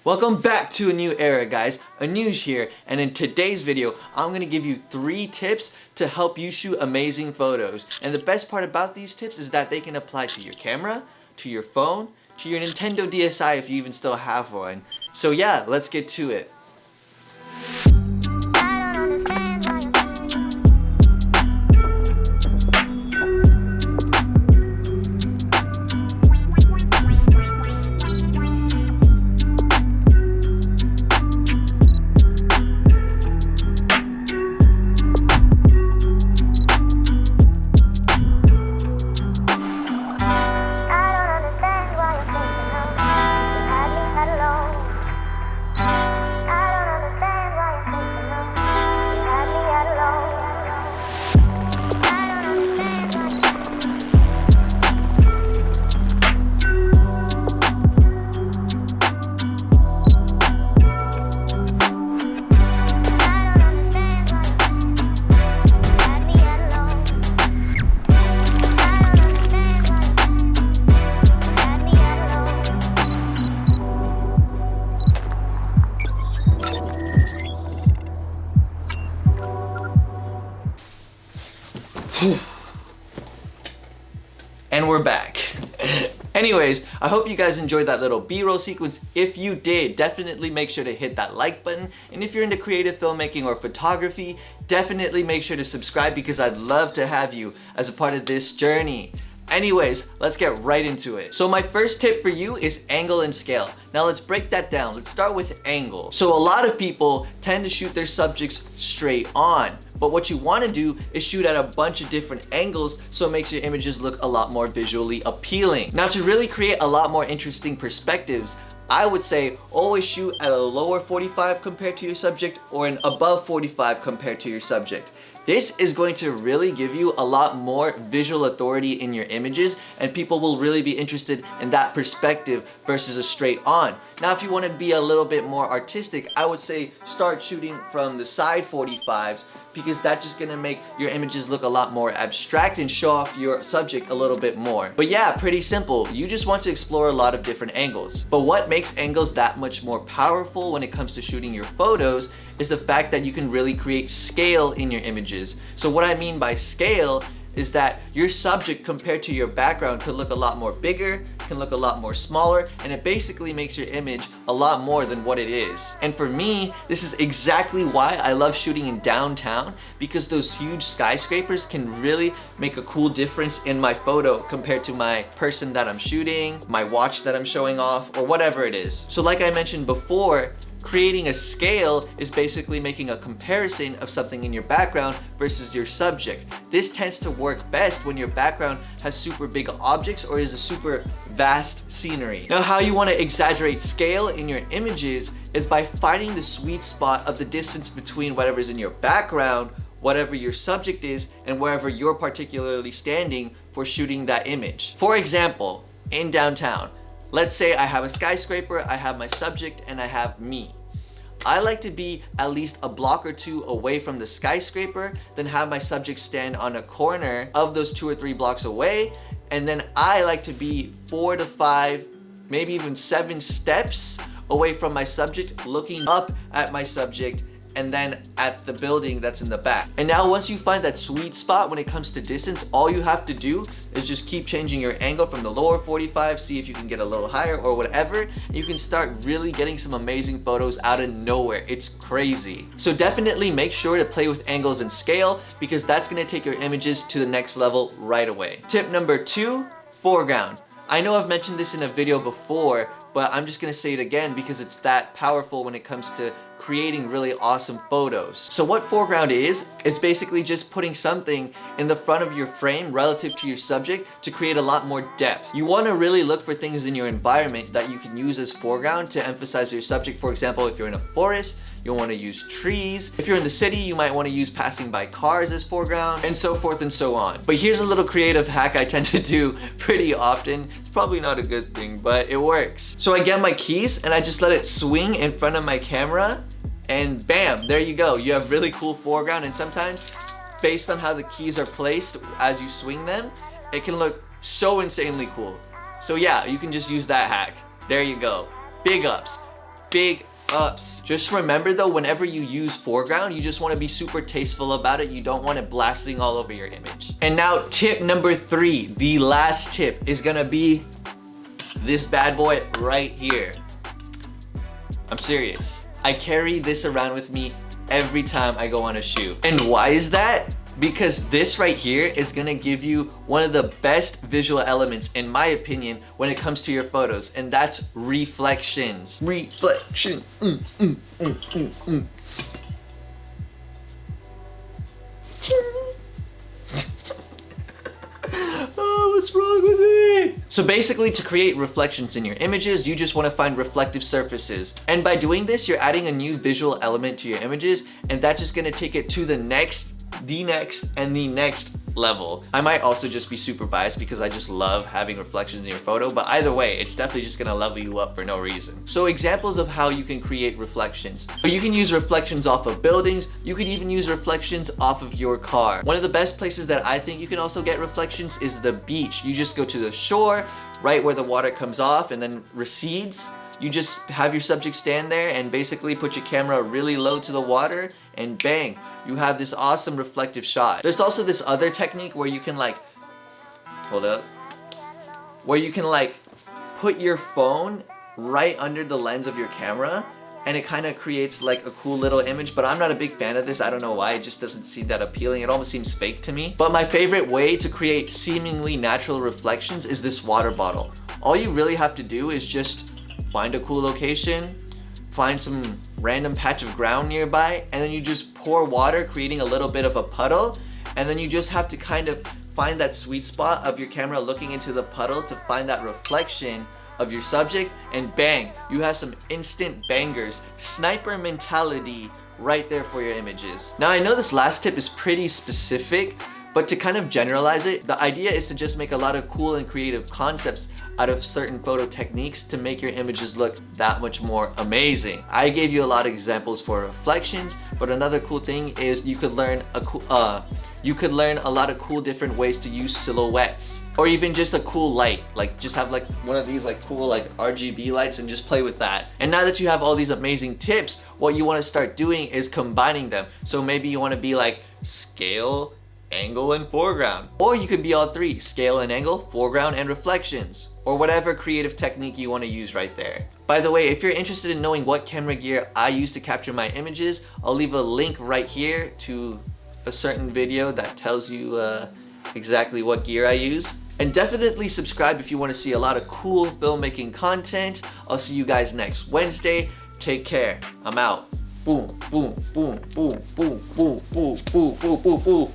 Welcome back to a new era, guys. Anuj here, and in today's video, I'm gonna give you 3 tips to help you shoot amazing photos. And the best part about these tips is that they can apply to your camera, to your phone, to your Nintendo DSi if you even still have one. So yeah, let's get to it. And we're back. Anyways, I hope you guys enjoyed that little B-roll sequence. If you did, definitely make sure to hit that like button. And if you're into creative filmmaking or photography, definitely make sure to subscribe because I'd love to have you as a part of this journey. Anyways, let's get right into it. So my first tip for you is angle and scale. Now let's break that down. Let's start with angle. So a lot of people tend to shoot their subjects straight on, but what you want to do is shoot at a bunch of different angles so it makes your images look a lot more visually appealing. Now to really create a lot more interesting perspectives, I would say always shoot at a lower 45 compared to your subject or an above 45 compared to your subject. This is going to really give you a lot more visual authority in your images, and people will really be interested in that perspective versus a straight on. Now, if you want to be a little bit more artistic, I would say start shooting from the side 45s because that's just gonna make your images look a lot more abstract and show off your subject a little bit more. But yeah, pretty simple. You just want to explore a lot of different angles. But what makes angles that much more powerful when it comes to shooting your photos is the fact that you can really create scale in your images. So what I mean by scale is that your subject compared to your background could look a lot more bigger, can look a lot more smaller, and it basically makes your image a lot more than what it is. And for me, this is exactly why I love shooting in downtown, because those huge skyscrapers can really make a cool difference in my photo compared to my person that I'm shooting, my watch that I'm showing off, or whatever it is. So like I mentioned before, creating a scale is basically making a comparison of something in your background versus your subject. This tends to work best when your background has super big objects or is a super vast scenery. Now, how you want to exaggerate scale in your images is by finding the sweet spot of the distance between whatever's in your background, whatever your subject is, and wherever you're particularly standing for shooting that image. For example, in downtown, let's say I have a skyscraper, I have my subject, and I have me. I like to be at least a block or 2 away from the skyscraper, then have my subject stand on a corner of those 2 or 3 blocks away, and then I like to be 4 to 5, maybe even 7 steps away from my subject, looking up at my subject and then at the building that's in the back. And now once you find that sweet spot when it comes to distance, all you have to do is just keep changing your angle from the lower 45, see if you can get a little higher or whatever, and you can start really getting some amazing photos out of nowhere. It's crazy. So definitely make sure to play with angles and scale because that's gonna take your images to the next level right away. Tip number 2, foreground. I know I've mentioned this in a video before, but I'm just gonna say it again because it's that powerful when it comes to creating really awesome photos. So what foreground is basically just putting something in the front of your frame relative to your subject to create a lot more depth. You want to really look for things in your environment that you can use as foreground to emphasize your subject. For example, if you're in a forest, you'll want to use trees. If you're in the city, you might want to use passing by cars as foreground, and so forth and so on. But here's a little creative hack I tend to do pretty often. It's probably not a good thing, but it works. So I get my keys and I just let it swing in front of my camera, and bam, there you go. You have really cool foreground, and sometimes based on how the keys are placed as you swing them, it can look so insanely cool. So yeah, you can just use that hack. There you go. Big ups. big ups. Just remember though, whenever you use foreground, you just want to be super tasteful about it. You don't want it blasting all over your image. And now tip number 3, the last tip is gonna be this bad boy right here. I'm serious. I carry this around with me every time I go on a shoot. And why is that? Because this right here is gonna give you one of the best visual elements, in my opinion, when it comes to your photos, and that's reflections. Reflection. Oh, what's wrong with me? So basically, to create reflections in your images, you just want to find reflective surfaces. And by doing this, you're adding a new visual element to your images, and that's just gonna take it to the next level. I might also just be super biased because I just love having reflections in your photo, but either way, it's definitely just gonna level you up for no reason. So examples of how you can create reflections. So you can use reflections off of buildings. You could even use reflections off of your car. One of the best places that I think you can also get reflections is the beach. You just go to the shore, right where the water comes off and then recedes. You just have your subject stand there and basically put your camera really low to the water, and bang, you have this awesome reflective shot. There's also this other technique where you can like, where you can like put your phone right under the lens of your camera, and it kind of creates like a cool little image, but I'm not a big fan of this. I don't know why, it just doesn't seem that appealing. It almost seems fake to me. But my favorite way to create seemingly natural reflections is this water bottle. All you really have to do is just find a cool location, find some random patch of ground nearby, and then you just pour water, creating a little bit of a puddle, and then you just have to kind of find that sweet spot of your camera looking into the puddle to find that reflection of your subject, and bang, you have some instant bangers. Sniper mentality right there for your images. Now I know this last tip is pretty specific, but to kind of generalize it, the idea is to just make a lot of cool and creative concepts out of certain photo techniques to make your images look that much more amazing. I gave you a lot of examples for reflections, but another cool thing is you could learn a lot of cool different ways to use silhouettes, or even just a cool light. Like just have like one of these like cool like RGB lights and just play with that. And now that you have all these amazing tips, what you want to start doing is combining them. So maybe you want to be like scale, angle, and foreground. Or you could be all three, scale and angle, foreground and reflections, or whatever creative technique you want to use right there. By the way, if you're interested in knowing what camera gear I use to capture my images, I'll leave a link right here to a certain video that tells you exactly what gear I use. And definitely subscribe if you want to see a lot of cool filmmaking content. I'll see you guys next Wednesday. Take care. I'm out. Boom, boom, boom, boom, boom, boom, boom, boom, boom, boom, boom.